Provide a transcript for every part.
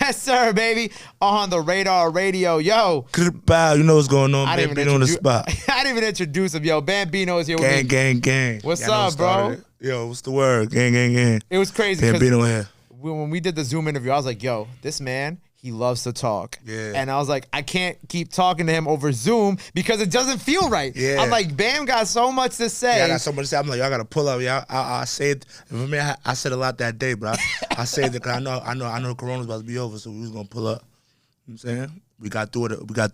Yes, sir, baby. On the Radar Radio. Yo. Bow, you know what's going on, Bam Bino on the spot. I didn't even introduce him. Yo, Bam Bino is here with me. Gang. What's up, bro? Yo, what's the word? Gang. It was crazy. Bam Bino here. When we did the Zoom interview, I was like, yo, this man, he loves to talk. Yeah. And I was like, I can't keep talking to him over Zoom because it doesn't feel right. Yeah. I'm like, Bam got so much to say. Yeah, I got so much to say. I'm like, y'all got to pull up. Yeah, I said, for me, I said a lot that day, but I said that because I know the Corona's about to be over, so we was going to pull up. You know what I'm saying? We got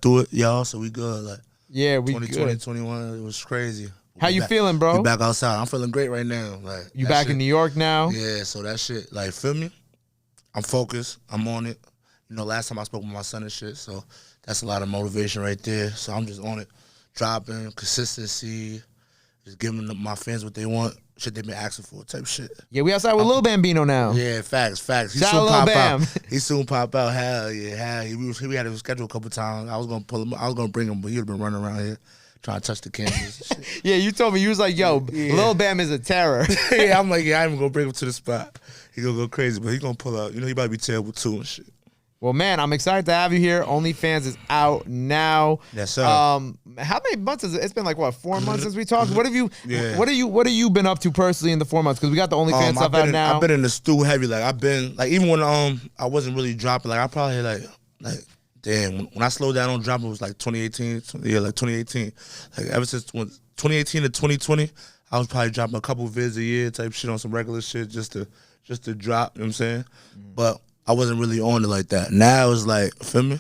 through it, y'all, so we good. Like, yeah, we 2020, good. 21, it was crazy. How you feeling, bro? We back outside. I'm feeling great right now. Like, you back in New York now? Yeah, so that shit, like, feel me? I'm focused. I'm on it. You know, last time I spoke with my son and shit, so that's a lot of motivation right there. So I'm just on it. Dropping, consistency, just giving my fans what they want, shit they've been asking for, type shit. Yeah, we outside with Lil Bam Bino now. Yeah, facts. He Shout soon out pop Bam. out. He soon pop out. Hell yeah. We had his schedule a couple times. I was gonna pull him. I was gonna bring him, but he'd been running around here trying to touch the cameras. And shit. Yeah, you told me, you was like, yo, Lil Bam is a terror. Yeah, I'm like, yeah, I ain't even gonna bring him to the spot. He gonna go crazy, but he gonna pull out. You know, he about to be terrible too and shit. Well, man, I'm excited to have you here. OnlyFans is out now. Yes, sir. How many months is it? It's been like what, 4 months since we talked. What have you? Yeah. What are you been up to personally in the 4 months? Because we got the OnlyFans stuff out now. I've been in the stew heavy. Like I've been like even when I wasn't really dropping. Like I probably like damn when I slowed down on dropping it was like 2018. Yeah, like 2018. Like ever since 2018 to 2020, I was probably dropping a couple vids a year type shit on some regular shit just to drop. You know what I'm saying? But I wasn't really on it like that. Now it's like, feel me?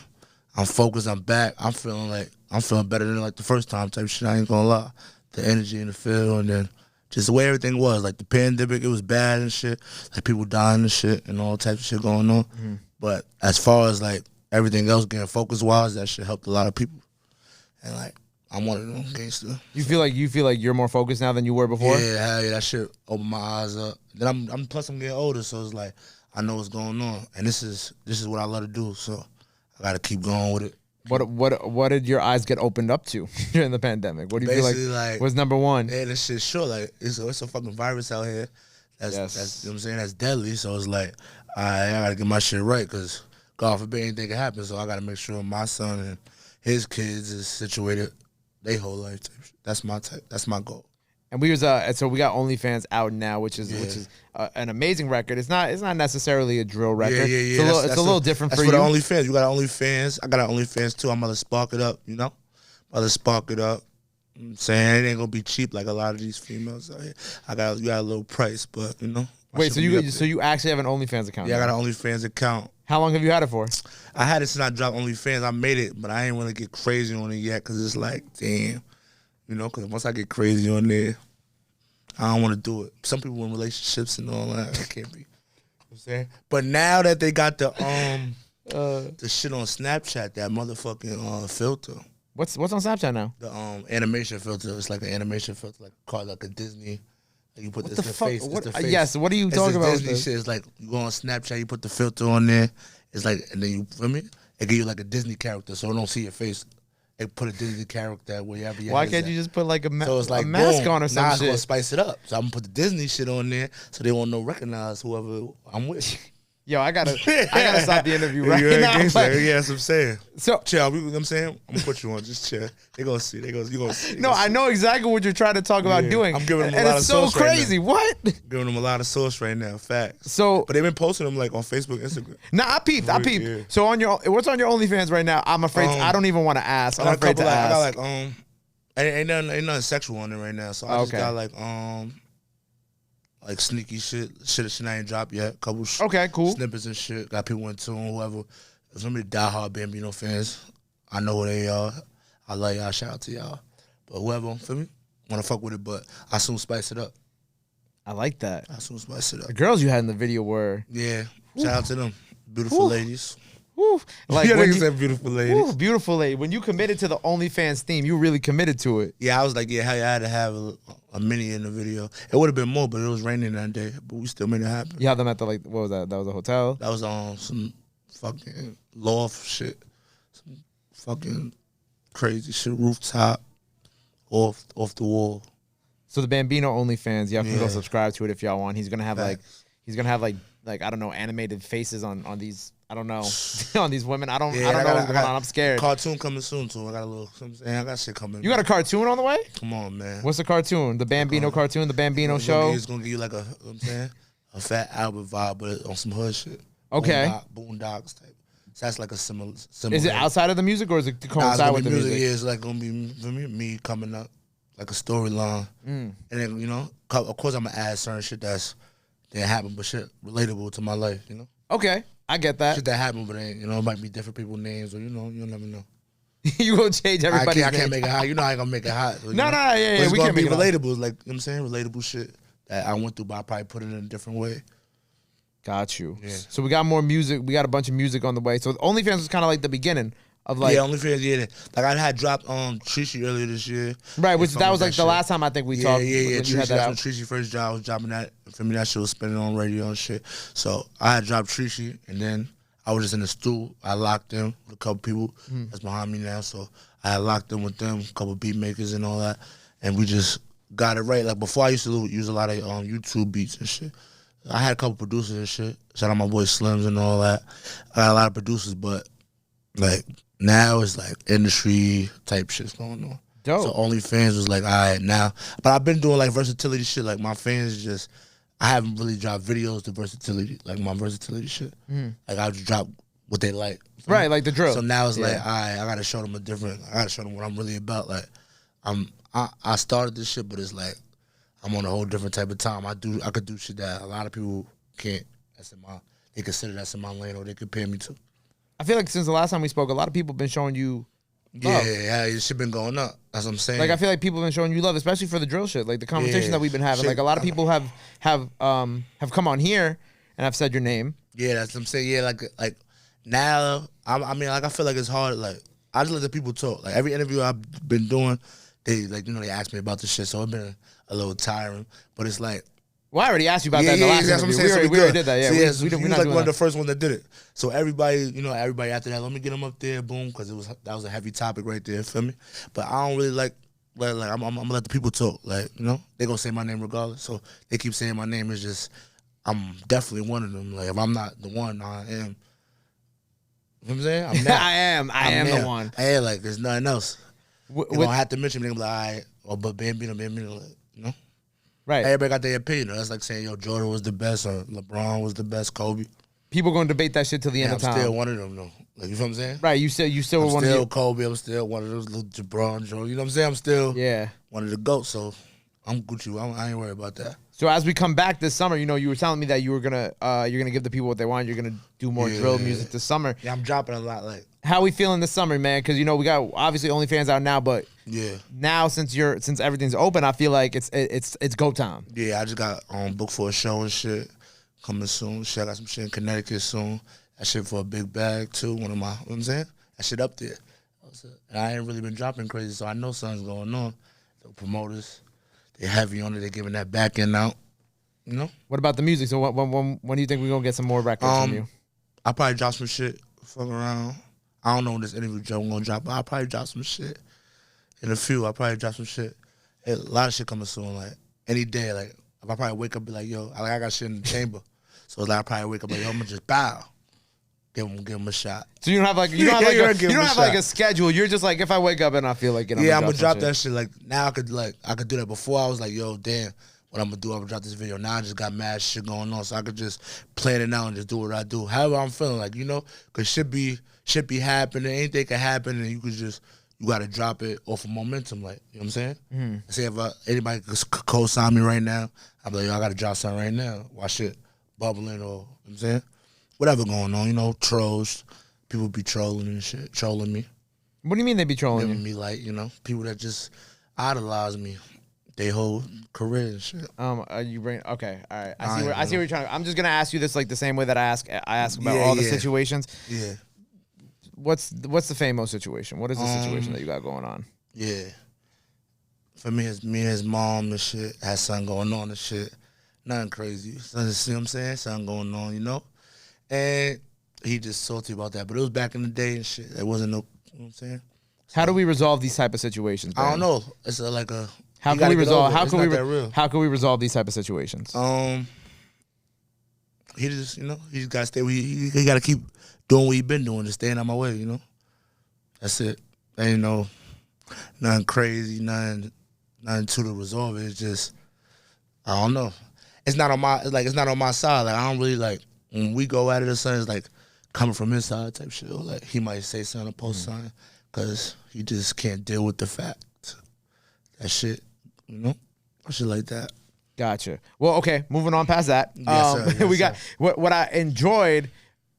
I'm focused. I'm back. I'm feeling better than like the first time type shit. I ain't gonna lie. The energy in the field and then just the way everything was. Like the pandemic, it was bad and shit. Like people dying and shit and all types of shit going on. Mm-hmm. But as far as like everything else getting focus wise, that shit helped a lot of people. And like I'm one of them gangsters. You feel like you're more focused now than you were before? Yeah, hell yeah. That shit opened my eyes up. Then I'm getting older, so it's like I know what's going on, and this is what I love to do. So I got to keep going with it. What did your eyes get opened up to during the pandemic? What do you feel like was number one? Yeah, this shit sure like it's a fucking virus out here. That's you know what I'm saying, that's deadly. So it's like I gotta get my shit right because God forbid anything can happen. So I gotta make sure my son and his kids is situated their whole life. That's my goal. And so we got OnlyFans out now, which is an amazing record. It's not necessarily a drill record. Yeah. It's a little different for you. That's for the OnlyFans. You got OnlyFans. I got an OnlyFans too. I'm about to spark it up. You know, You know what I'm saying it ain't gonna be cheap like a lot of these females out here. You got a little price, but you know. Wait, so you actually have an OnlyFans account? Yeah, now? I got an OnlyFans account. How long have you had it for? I had it since I dropped OnlyFans. I made it, but I ain't want to get crazy on it yet because it's like, damn, you know. Because once I get crazy on there, I don't want to do it. Some people in relationships and all that, I can't be. You know what I'm saying? But now that they got the shit on Snapchat, that motherfucking filter. What's on Snapchat now? The animation filter. It's like an animation filter, like called like a Disney. Like you put this the face. It's the face. Yes. What are you talking about? Disney shit. It's like you go on Snapchat, you put the filter on there. It's like, and then you feel me? It give you like a Disney character, so it don't see your face. It put a Disney character wherever you. Why can't you just put like a mask on or something? Nah, it's gonna spice it up. So I'm gonna put the Disney shit on there, so they won't recognize whoever I'm with. Yo, I gotta stop the interview right now. Yeah, that's what I'm saying. So chill, you know what I'm saying? I'm gonna put you on, just chill. They gonna see. You gonna see. No, I know exactly what you're trying to talk about doing. I'm giving them a lot of sauce. And it's so crazy. Right now. What? Giving them a lot of sauce right now. Facts. So, but they've been posting them like on Facebook, Instagram. Nah, I peeped. Yeah. So what's on your OnlyFans right now? I'm afraid I don't even want to ask. I'm afraid to ask. I got like ain't nothing sexual on it right now. So I just got like sneaky shit that I ain't dropped yet. Couple cool snippets and shit. Got people in tune, whoever. If somebody diehard Bam Bino fans, I know who they are. I love y'all. Shout out to y'all. But whoever, feel me? Want to fuck with it, but I soon spice it up. I like that. I soon spice it up. The girls you had in the video were... Yeah. Shout out to them. Beautiful ladies. Woo. Like yeah, niggas said beautiful ladies. Woo, beautiful lady. When you committed to the OnlyFans theme, you really committed to it. Yeah, I was like, yeah, hell yeah, I had to have a mini in the video. It would have been more, but it was raining that day. But we still made it happen. You had them at the, what was that? That was a hotel? That was on some fucking loft shit. Some fucking crazy shit. Rooftop. Off the wall. So the Bam Bino OnlyFans, y'all can go subscribe to it if y'all want. He's gonna have like I don't know, animated faces on these I don't know on these women. I don't know what's going on. I'm scared. Cartoon coming soon too. I got a little. I got shit coming. You got a cartoon on the way? Come on, man. What's the cartoon? The Bam Bino cartoon? The Bam Bino show? It's gonna give you like a, you know what I'm saying, a Fat Albert vibe, but on some hood shit. Okay. Boondocks type. So that's like a similar. Is it outside of the music or is it coincide with the music? Yeah, it's like gonna be for me coming up, like a storyline, and then of course I'm gonna add certain shit that happened, but shit relatable to my life, Okay, I get that. Shit that happened, but ain't, it might be different people's names, or you'll never know. You gonna change everybody's I can't make it hot. You know I ain't gonna make it hot. So, yeah. It's we gonna can't be make it relatable. Hot. Like, I'm saying, relatable shit that I went through, but I probably put it in a different way. Got you. Yeah. So we got more music. We got a bunch of music on the way. So OnlyFans was kind of like the beginning of like. Yeah, OnlyFans. Yeah, like I had dropped Trishi earlier this year. Right, which that was like the last time I think we talked. Yeah. Trishi, that's when Trishi first dropped. I was dropping that. For me, that shit was spinning on radio and shit. So I had dropped Trishi, and then I was just in the stool. I locked in with a couple people that's behind me now. So I had locked in with them, a couple beat makers and all that, and we just got it right. Like before, I used to use a lot of YouTube beats and shit. I had a couple producers and shit. Shout out my boy Slims and all that. I got a lot of producers, but like now it's like industry type shit's going on. Dope. So OnlyFans was like, all right, now. But I've been doing like versatility shit. Like my fans just, I haven't really dropped videos to versatility, like my versatility shit. Like I just drop what they like. Right, like the drill. So now it's like, all right, I gotta show them I gotta show them what I'm really about. Like I started this shit, but it's like I'm on a whole different type of time. I could do shit that a lot of people can't. They consider that's in my lane, or they compare me to. I feel like since the last time we spoke, a lot of people have been showing you love. Yeah, this shit been going up. That's what I'm saying. Like I feel like people have been showing you love, especially for the drill shit. Like the conversation that we've been having. Like a lot of people have come on here and have said your name. Yeah, that's what I'm saying. Yeah, like now, I mean, like I feel like it's hard. Like I just let the people talk. Like every interview I've been doing, they they ask me about the shit, so it's been a little tiring. But it's like, well, I already asked you about that in the last interview. We already did that. Yeah, so we was like one of the first ones that did it. So everybody, everybody after that, let me get them up there, boom, because that was a heavy topic right there, feel me? But I don't really like I'm gonna let the people talk. Like, they gonna say my name regardless. So they keep saying my name. It's just I'm definitely one of them. Like if I'm not the one, I am. You know what I'm saying? I'm not. I am the one. I am, like there's nothing else. You don't have to mention me. They're like, all right, but Bam Bino, like, Right. Everybody got their opinion. That's like saying, Jordan was the best or LeBron was the best, Kobe. People gonna debate that shit till the end of time. I'm still one of them though. Like, you know what I'm saying? Right. You still I'm one still of Kobe. I'm still one of those little LeBron, Jordan. You know what I'm saying? I'm still one of the GOATs. So I'm Gucci. I ain't worried about that. So as we come back this summer, you were telling me that you're gonna give the people what they want. You're gonna do more drill music this summer. Yeah, I'm dropping a lot. Like, how we feeling this summer, man? Because we got obviously OnlyFans out now, but now since everything's open, I feel like it's go time. Yeah, I just got booked for a show and shit coming soon. Shit, I got some shit in Connecticut soon. That shit for a big bag too. One of my, you know what I'm saying? That shit up there. And I ain't really been dropping crazy, so I know something's going on. The promoters, they heavy on it. They giving that back end out. What about the music? So when do you think we're gonna get some more records from you? I'll probably drop some shit. Fuck around. I don't know when this interview I'm gonna drop, but I'll probably drop some shit. In a few, I'll probably drop some shit. A lot of shit coming soon, like any day. Like if I probably wake up and be like, yo, I got shit in the chamber. So like I probably wake up like, yo, I'm gonna just bow. Give him a shot. So you don't have like a schedule. You're just like, if I wake up and I feel like it, I'm gonna drop that shit. Like now I could do that. Before I was like, yo, damn, what I'm gonna do? I'm gonna drop this video. Now I just got mad shit going on, so I could just plan it out and just do what I do. However I'm feeling, like, cause shit be happening. Anything can happen, and you gotta drop it off of momentum. Like, you know what I'm saying? Mm-hmm. Say if anybody could co-sign me right now, I'm like, yo, I gotta drop something right now. Why shit bubbling or, you know what I'm saying? Whatever going on, trolls. People be trolling and shit, trolling me. What do you mean they be trolling you? Me like, people that just idolize me, they whole career and shit. You bring okay, all right. I see where you're trying. I'm just gonna ask you this like the same way that I ask about all the situations. Yeah. What's the Famo situation? What is the situation that you got going on? Yeah. For me, it's me and his mom and shit. Had something going on and shit. Nothing crazy. So, see what I'm saying? Something going on, And he just salty about that. But it was back in the day and shit. It wasn't no, you know what I'm saying? So, how do we resolve these type of situations, man? I don't know. It's like a... How can we resolve these type of situations? I he just, you know, he just gotta stay. He gotta keep doing what he been doing, just staying out my way. You know, that's it. Ain't no nothing crazy, nothing to the resolve it. It's just I don't know. It's not on my side. Like I don't really like when we go at it or something. It's like coming from his side type shit. Or like he might say something or post something because he just can't deal with the fact that shit. You know, shit like that. Gotcha. Well, okay, moving on past that. Yes, sir. Yes, we got what I enjoyed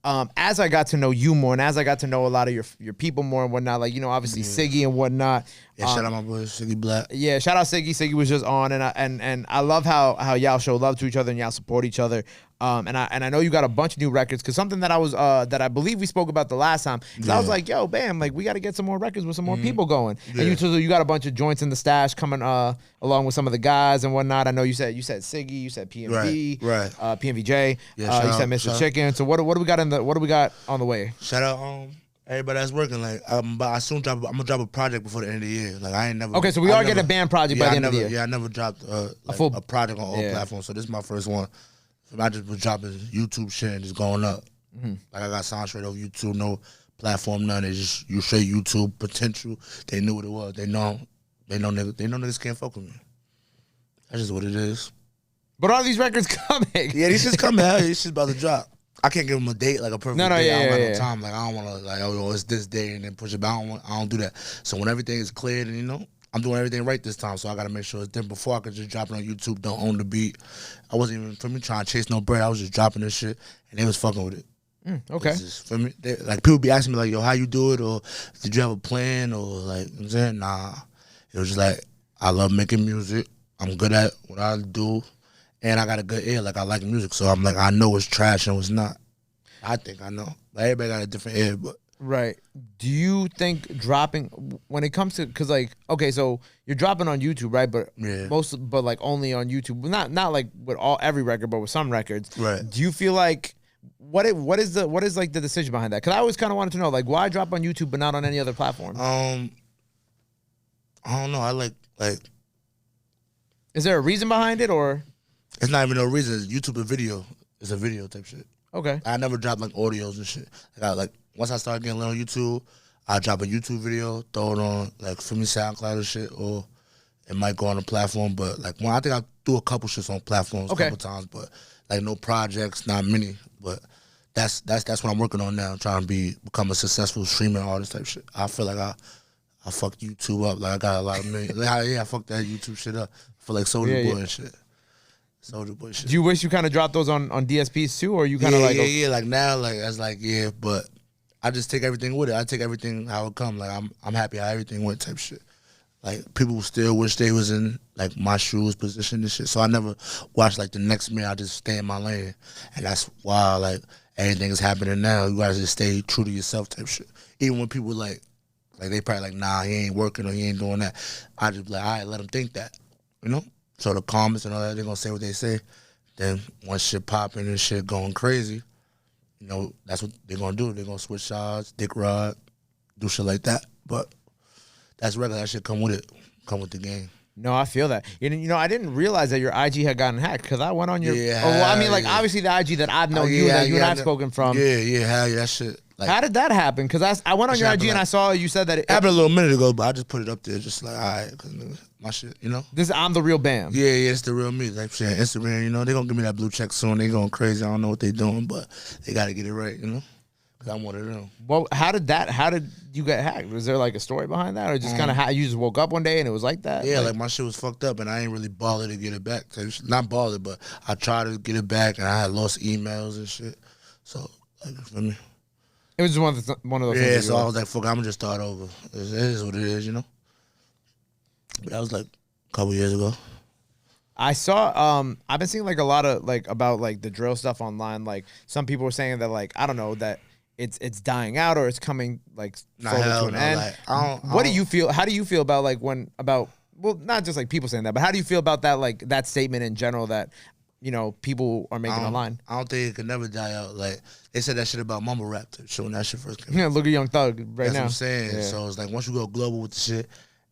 as I got to know you more and as I got to know a lot of your people more and whatnot, like, you know, obviously Siggy and whatnot. Yeah, shout out my boy Siggy Black. Yeah, shout out Siggy. Siggy was just on, and I love how y'all show love to each other and y'all support each other. And I know you got a bunch of new records, because something that I was that I believe we spoke about the last time. I was like, yo, Bam, like we got to get some more records with some more people going. Yeah. And you got a bunch of joints in the stash coming along with some of the guys and whatnot. I know you said Siggy, you said PMV, right. PMVJ, yeah, you said Mr. Chicken. So what do we got on the way? Shout out everybody that's working. Like I'm gonna drop a project before the end of the year. Like I ain't never. Okay, so we are getting a band project by the end of the year. Yeah, I never dropped a project on all platforms. So this is my first one. I just was dropping YouTube shit and just going up. Like I got signed straight over YouTube, no platform, none. It's just you straight YouTube potential. They knew what it was. They know niggas can't fuck with me. That's just what it is. But are these records coming? Yeah, these shit's coming out. These shit's about to drop. I can't give them a date, like a perfect date. I don't have no time. Like I don't want to, like, oh, it's this day and then push it back. I don't do that. So when everything is cleared and, you know, I'm doing everything right this time, so I got to make sure it's done before I could just drop it on YouTube, don't own the beat. I wasn't even, for me, trying to chase no bread. I was just dropping this shit, and they was fucking with it. Okay. Just, for me, like, people be asking me, like, yo, how you do it, or did you have a plan, or, like, you know what I'm saying? Nah. It was just like, I love making music. I'm good at what I do, and I got a good ear. Like, I like music, so I'm like, I know what's trash and what's not. I think I know. Like, everybody got a different ear, but. Right. Do you think dropping, when it comes to, because like, okay, so you're dropping on YouTube, right? But but like only on YouTube, not like with every record, but with some records. Right. Do you feel like what is like the decision behind that? Because I always kind of wanted to know, like, why drop on YouTube but not on any other platform? I don't know. I like. Is there a reason behind it, or? It's not even no reason. YouTube a video. It's a video type shit. Okay. I never dropped like audios and shit. Once I started getting lit on YouTube, I drop a YouTube video, throw it on like for me SoundCloud or shit, or it might go on a platform. But like I think I do a couple shits on platforms a couple times, but like no projects, not many. But that's what I'm working on now, trying to become a successful streaming artist type shit. I feel like I fucked YouTube up. Like I got a lot of millions. Like, I fucked that YouTube shit up. I feel like Soulja Boy and shit. Soulja Boy shit. Do you wish you kind of dropped those on DSPs too, or you kind of like now, like that's like but I just take everything with it. I take everything how it come. Like I'm happy how everything went type shit. Like people still wish they was in like my shoes position and shit. So I never watch like the next minute. I just stay in my lane, and that's why like anything is happening now. You gotta just stay true to yourself type shit. Even when people like they probably like, nah, he ain't working or he ain't doing that. I just be like, all right, let them think that, you know. So the comments and all that, they're gonna say what they say. Then once shit popping and shit going crazy, you know, that's what they're gonna do. They're gonna switch sides, dick rod, do shit like that. But that's regular. That shit come with it. Come with the game. No, I feel that. You know, I didn't realize that your IG had gotten hacked because I went on your. Obviously the IG that I've known you that you and I've spoken from. Yeah, that shit. Like, how did that happen? Because I went on your IG and I saw you said that it happened a little minute ago, but I just put it up there just like, all right, because my shit, you know. I'm the real Bam. Yeah, it's the real me. Like shit, Instagram, you know, they gonna give me that blue check soon. They going crazy. I don't know what they doing, but they gotta get it right, you know. Cause I'm one of them. Well, how did you get hacked? Was there like a story behind that, or just kind of you just woke up one day and it was like that? Yeah, like my shit was fucked up, and I ain't really bothered to get it back. Not bothered, but I tried to get it back, and I had lost emails and shit. So, like, for me. It was just one of those things. Yeah, so I was like, fuck, I'm gonna just start over. It is what it is, you know? But that was like a couple years ago. I saw, I've been seeing like a lot of like about like the drill stuff online. Like some people were saying that like, I don't know, that it's dying out or it's coming like slowly to an end. Like, what do you feel? How do you feel about like well, not just like people saying that, but how do you feel about that, like that statement in general that, you know, people are making online? I don't think it could never die out. Like, they said that shit about mumble rap shit when that shit first came out. Yeah, look at Young Thug right That's now. what I'm saying. Yeah. So it's like once you go global with the shit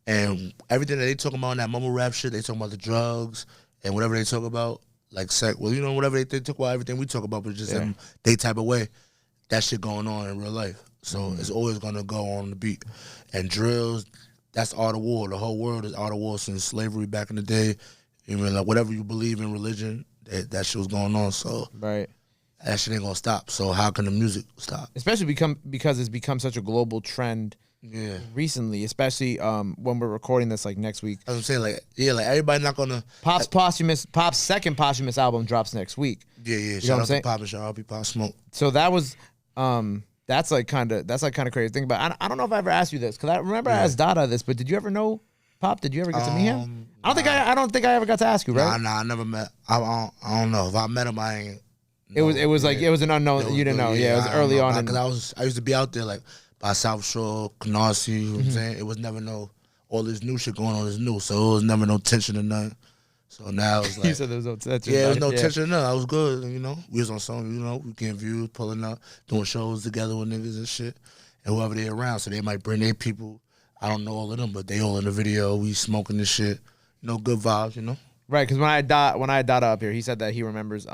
and everything that they talking about in that mumble rap shit, they talking about the drugs and whatever they talk about, like well, you know, whatever they talk about, everything we talk about, but just in they type of way, that shit going on in real life. So it's always gonna go on the beat. And drills, that's art of war. The whole world is art of war since slavery back in the day. You mean, like, whatever you believe in religion, that shit was going on. So that shit ain't gonna stop. So how can the music stop? Especially because it's become such a global trend. Yeah. Recently, especially when we're recording this like next week. I was saying, like, like everybody not gonna Pop's second posthumous album drops next week. Yeah. You Shout out to Pop and shout out to Pop Smoke. So that was that's kind of crazy thing. But I don't know if I ever asked you this, because I remember I asked Dada this, but did you ever know Pop? Did you ever get to meet him? I don't think I ever got to ask you, right? Nah, I never met. I don't know if I met him. I ain't. It was it was an unknown. You didn't know. Yeah, it was early on. Because I used to be out there like by South Shore, Canarsie. You know what I'm saying? It was never all this new shit going on is new, so it was never no tension or nothing. So now it's like you said there was no tension. Yeah, there was no tension or nothing. I was good. You know, we was on song. You know, we getting views, pulling up, doing shows together with niggas and shit, and whoever they around. So they might bring their people. I don't know all of them, but they all in the video. We smoking this shit. You know, good vibes. You know. Right, because when I had Dada up here, he said that he remembers.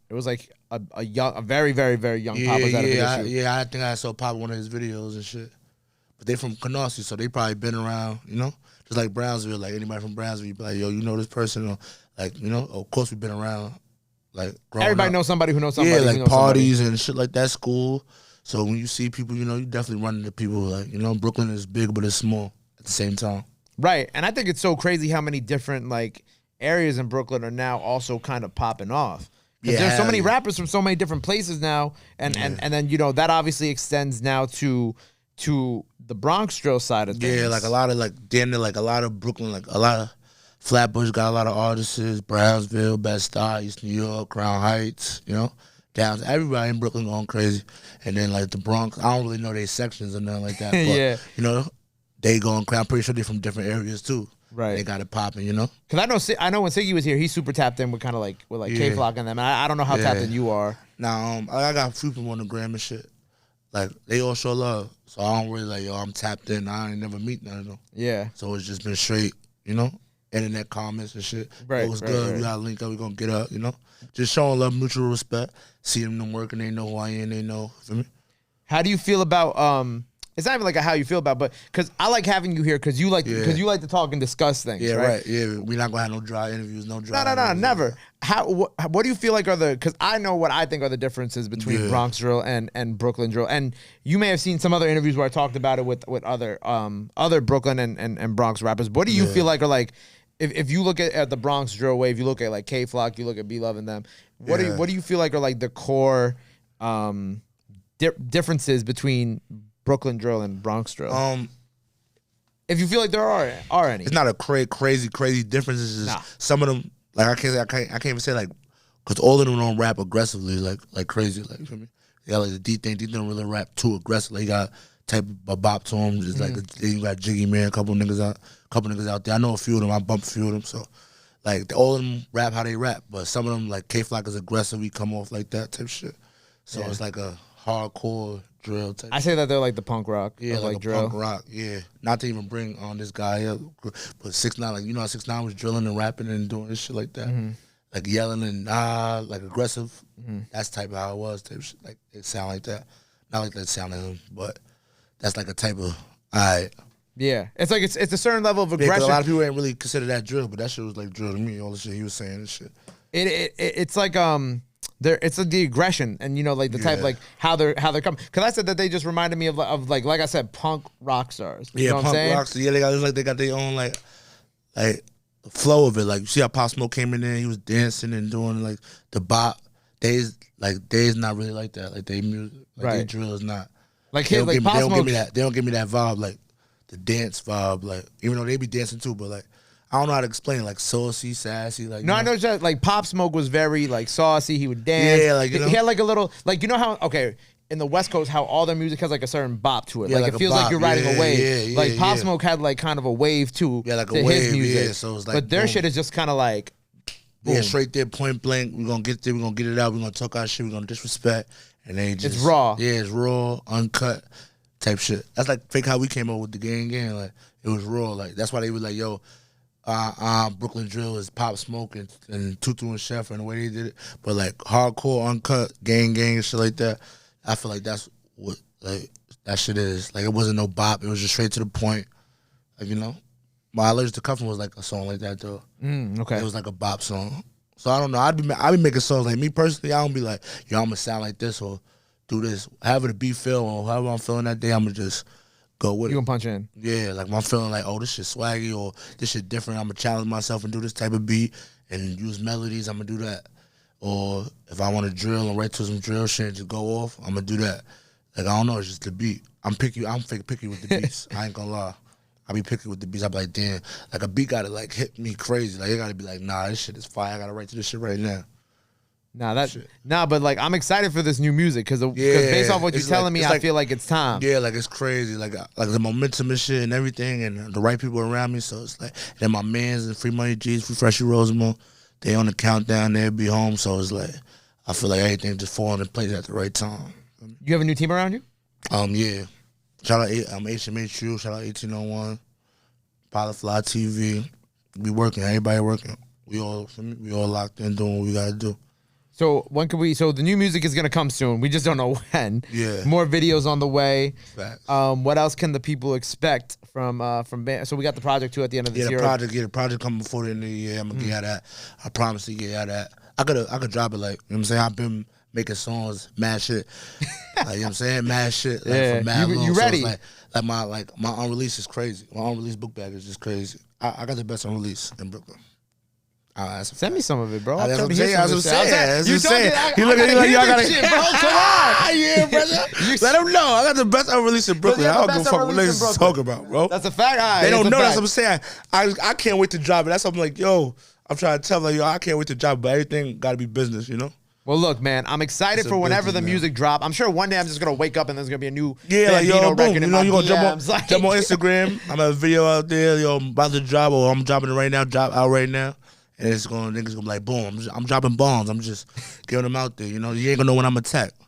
It was like a very, very, very young Pop was at a video shoot. I think I saw Pop in one of his videos and shit. But they from Canarsie, so they probably been around, you know? Just like Brownsville, like anybody from Brownsville, be like, yo, you know this person? Or like, you know, of course we've been around, like, growing Everybody up. knows somebody who knows somebody. Yeah, like parties and shit like that, school. So when you see people, you know, you definitely run into people. Like, you know, Brooklyn is big, but it's small at the same time. Right, and I think it's so crazy how many different, like, areas in Brooklyn are now also kind of popping off. Because there's so many rappers from so many different places now, and then, you know, that obviously extends now to the Bronx drill side of things. Yeah, like a lot of, like, damn near, like, a lot of Brooklyn, like, a lot of Flatbush got a lot of artists, Brownsville, Bed-Stuy, East New York, Crown Heights, you know, down. Everybody in Brooklyn going crazy. And then, like, the Bronx, I don't really know their sections or nothing like that, but, you know, they going crazy. I'm pretty sure they're from different areas, too. Right, they got it popping, you know. Because I know when Siggy was here, he super tapped in with kind of like K-Flock and them. And I don't know how tapped in you are. Nah, I got a few people on the gram and shit. Like they all show love, so I don't really like I'm tapped in. I ain't never meet none of them. Yeah. So it's just been straight, you know, internet comments and shit. Right. It was good. Right. We gotta link up. We gonna get up, you know. Just showing love, mutual respect. Seeing them working, they know who I am. They know. Feel me? How do you feel about It's not even like how you feel about, but because I like having you here because you like to talk and discuss things. Yeah, right. Yeah, we're not gonna have no dry interviews, no dry. No, never. What do you feel like are the? Because I know what I think are the differences between Bronx drill and Brooklyn drill, and you may have seen some other interviews where I talked about it with other Brooklyn and Bronx rappers. What do you feel like are like? If you look at the Bronx drill wave, you look at like K-Flock, you look at B Love and them. What do you feel like are like the core differences between Brooklyn drill and Bronx drill? If you feel like there are any, it's not a crazy difference. It's just some of them. Like I can't even say like, because all of them don't rap aggressively like crazy. Like, you feel me? They got like the Dthang. Dthang don't really rap too aggressively. He got type of bop to him. Just like you got Jiggy Man, a couple niggas out there. I know a few of them. I bumped a few of them. So like all of them rap how they rap, but some of them like K-Flock is aggressive. He come off like that type of shit. So it's like a hardcore drill type. I say that they're like the punk rock. Yeah, like drill. Punk rock. Yeah, not to even bring on this guy up, but 6ix9ine, like you know, how 6ix9ine was drilling and rapping and doing this shit like that, like yelling and like aggressive. That's type of how it was. Type shit. Like it sound like that, not like that sound of him, but that's like a type of alright. Yeah, it's like it's a certain level of aggression. A lot of people ain't really consider that drill, but that shit was like drill to me. All the shit he was saying and shit. It's like it's like the aggression and you know like the type like how they're coming. Because I said that they just reminded me of like I said punk rock stars. You know what I'm saying? Rock stars. Yeah, they got their own like flow of it. Like you see how Pop Smoke came in there, he was dancing and doing like the bop. Days not really like that. Like they music, like they drill is not. Like they don't give me that. They don't give me that vibe, like the dance vibe. Like even though they be dancing too, but like I don't know how to explain. Like saucy, sassy. Like I know just like Pop Smoke was very like saucy. He would dance. Yeah, like you know? He had like a little like you know how in the West Coast how all their music has like a certain bop to it. Like it feels like you're riding a wave. Like Pop Smoke had like kind of a wave too. Yeah, like to a wave. His music. Yeah, so it's like but their shit is just kind of like. Boom. Yeah, straight there, point blank. We're gonna get there. We're gonna get it out. We're gonna talk our shit. We're gonna disrespect, and they just it's raw. Yeah, it's raw, uncut type shit. That's like fake how we came up with the gang. Like it was raw. Like that's why they were like, yo, Brooklyn Drill is Pop Smoke and Tutu and Chef and the way they did it. But like hardcore, uncut, gang and shit like that, I feel like that's what like that shit is. Like it wasn't no bop. It was just straight to the point. Like, you know, My Allergic to Cuffing was like a song like that though. Okay. It was like a bop song. So I don't know. I'd be making songs like me personally. I don't be like, yo, I'm gonna sound like this or do this. However the beat feel or however I'm feeling that day, I'm gonna just go with it. You gonna punch in? Yeah, like when I'm feeling like, oh, this shit swaggy or this shit different, I'm gonna challenge myself and do this type of beat and use melodies, I'm gonna do that. Or if I want to drill and write to some drill shit and just go off, I'm gonna do that. Like, I don't know, it's just the beat. I'm picky with the beats. I ain't gonna lie. I be picky with the beats. I be like, damn, like a beat gotta like hit me crazy. Like it gotta be like, nah, this shit is fire. I gotta write to this shit right now. But like I'm excited for this new music because based off what you're telling me, I feel like it's time. Yeah, like it's crazy, like the momentum and shit and everything, and the right people around me. So it's like, then my mans and Free Money G's, Free Freshie Rosemont, they on the countdown. They'll be home. So it's like I feel like everything just falling in place at the right time. You have a new team around you? Yeah. Shout out HMHU. Shout out 1801. Pilot Fly TV. We working. Everybody working. We all locked in doing what we gotta do. So when can we? So the new music is gonna come soon. We just don't know when. Yeah. More videos on the way. Facts. What else can the people expect from Bam? So we got the project too at the end of this year. The project coming before the end of the year. I'm gonna get that. I promise to get that. I could drop it like, you know what I'm saying. I've been making songs, mad shit. Like, you know what I'm saying, mad shit. Like, Yeah. for mad long. You ready? So like my unreleased is crazy. My unreleased book bag is just crazy. I got the best unreleased in Brooklyn. Send me some of it, bro. That's what I'm saying. You look at me like I gotta shit, bro. Come on. Yeah, brother. Let them know. I got the best unreleased in Brooklyn. I don't give a fuck what niggas talking about, bro. That's a fact. Right, they don't know. That's what I'm saying. I can't wait to drop it. That's what I'm like, yo. I'm trying to tell them, yo, I can't wait to drop it, but everything got to be business, you know? Well, look, man, I'm excited for whenever the music drop. I'm sure one day I'm just going to wake up and there's going to be a new Bam Bino record in my DMs. Jump on Instagram. I'm have a video out there, yo, I'm about to drop, or I'm dropping it right now, drop out right now. And niggas going to be like, boom, I'm dropping bombs. I'm just giving them out there, you know? You ain't going to know when I'm attacked. You know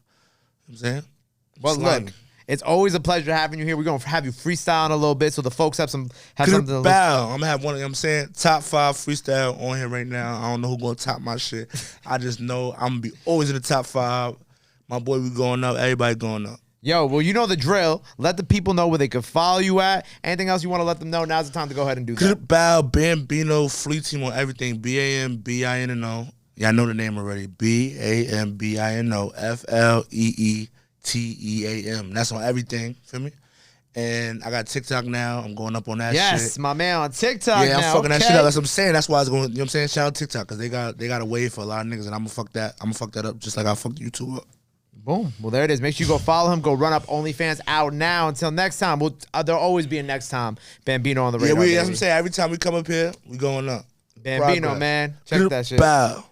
what I'm saying? Well, look, it's always a pleasure having you here. We're going to have you freestyle in a little bit so the folks have something to look. I'm going to have one, you know what I'm saying, top 5 freestyle on here right now. I don't know who's going to top my shit. I just know I'm going to be always in the top 5. My boy, we going up. Everybody going up. Yo, well, you know the drill. Let the people know where they can follow you at. Anything else you want to let them know? Now's the time to go ahead and do that. Bam Bino, Fleet Team on everything. BAMBINO. Yeah, I know the name already. BAMBINO. FLEETEAM. That's on everything. Feel me? And I got TikTok now. I'm going up on that shit. Yes, my man on TikTok. Yeah, I'm now, fucking that shit up. That's what I'm saying. That's why I was going, you know what I'm saying? Shout out TikTok, because they got a wave for a lot of niggas, and I'm gonna fuck that up just like I fucked YouTube up. Boom. Well, there it is. Make sure you go follow him. Go run up OnlyFans out now. Until next time. There'll always be a next time. Bam Bino on the radar. Yeah, that's what I'm saying. Every time we come up here, we going up. Bam Bino, man. Check that shit. Bow.